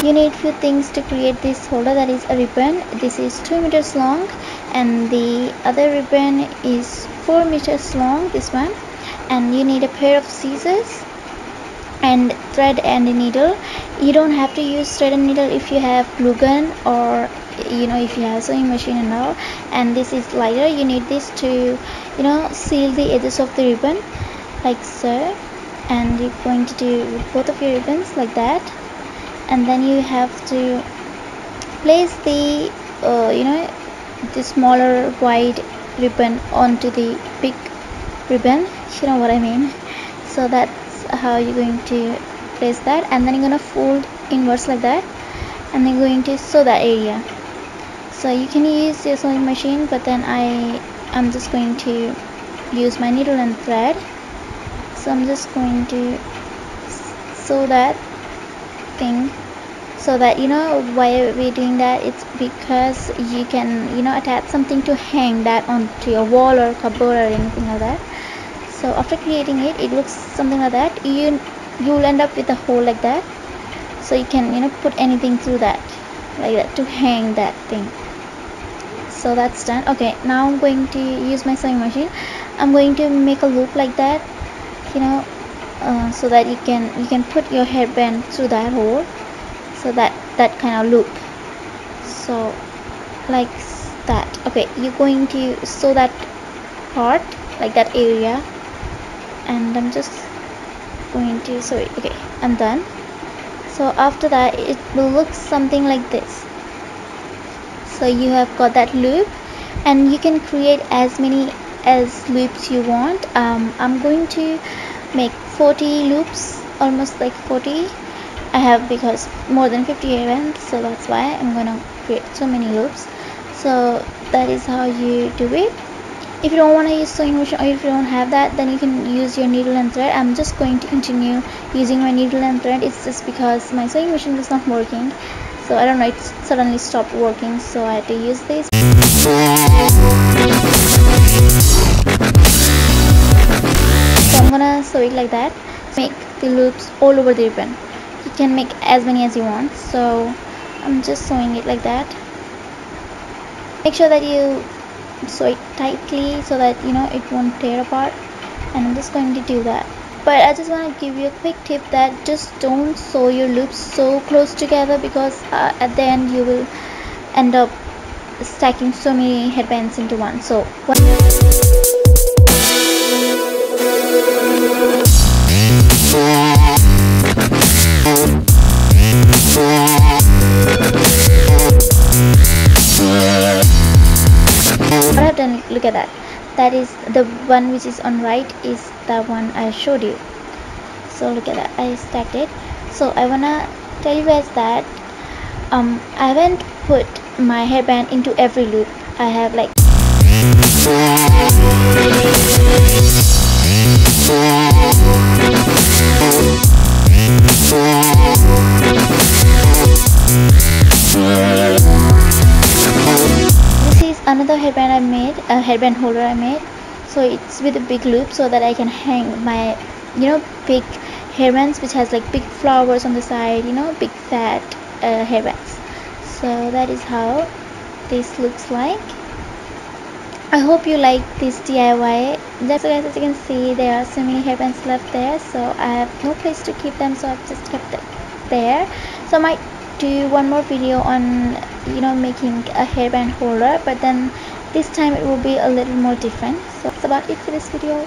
you need few things to create this holder. That is a ribbon. This is 2 meters long, and the other ribbon is 4 meters long, this one. And you need a pair of scissors and thread and a needle. You don't have to use thread and needle if you have glue gun, or if you have sewing machine and all. And this is lighter. You need this to seal the edges of the ribbon, like so. And you're going to do both of your ribbons like that, and then you have to place the the smaller wide ribbon onto the big ribbon, you know what I mean. So that's how you're going to place that, and then you're gonna fold inwards like that, and then going to sew that area. So you can use your sewing machine, but then I'm just going to use my needle and thread. So I'm just going to sew that thing, so that why we're doing that, it's because you can attach something to hang that onto your wall or cupboard or anything like that. So after creating it, it looks something like that. You'll end up with a hole like that, so you can put anything through that, like that, to hang that thing. So that's done. Okay, now I'm going to use my sewing machine. I'm going to make a loop like that, so that you can put your hairband through that hole. So that kind of loop, so like that. Okay, you're going to sew that part, like that area, and I'm just going to sew it. Okay, I'm done. So after that, it will look something like this. So you have got that loop, and you can create as many as loops you want. I'm going to make 40 loops, almost like 40 I have, because more than 50 hairbands, so that's why I'm gonna create so many loops. So that is how you do it. If you don't want to use sewing machine, or if you don't have that, then you can use your needle and thread. I'm just going to continue using my needle and thread. It's just because my sewing machine was not working, so I don't know, it suddenly stopped working, so I had to use this. So I'm gonna sew it like that. Make the loops all over the ribbon. You can make as many as you want. So I'm just sewing it like that. Make sure that you sew it tightly so that it won't tear apart, and I'm just going to do that. But I just want to give you a quick tip that just don't sew your loops so close together, because at the end you will end up stacking so many headbands into one. So what I've done, look at that. That is the one which is on right, is the one I showed you. So look at that, I stacked it. So I wanna tell you guys that I haven't put my hairband into every loop. I have like another hairband I made, a hairband holder I made. So it's with a big loop, so that I can hang my big hairbands, which has like big flowers on the side, big fat hairbands. So that is how this looks like. I hope you like this DIY. Just so guys, as you can see, there are so many hairbands left there, so I have no place to keep them, so I've just kept them there. So I might do one more video on making a hairband holder, but then this time it will be a little more different. So that's about it for this video.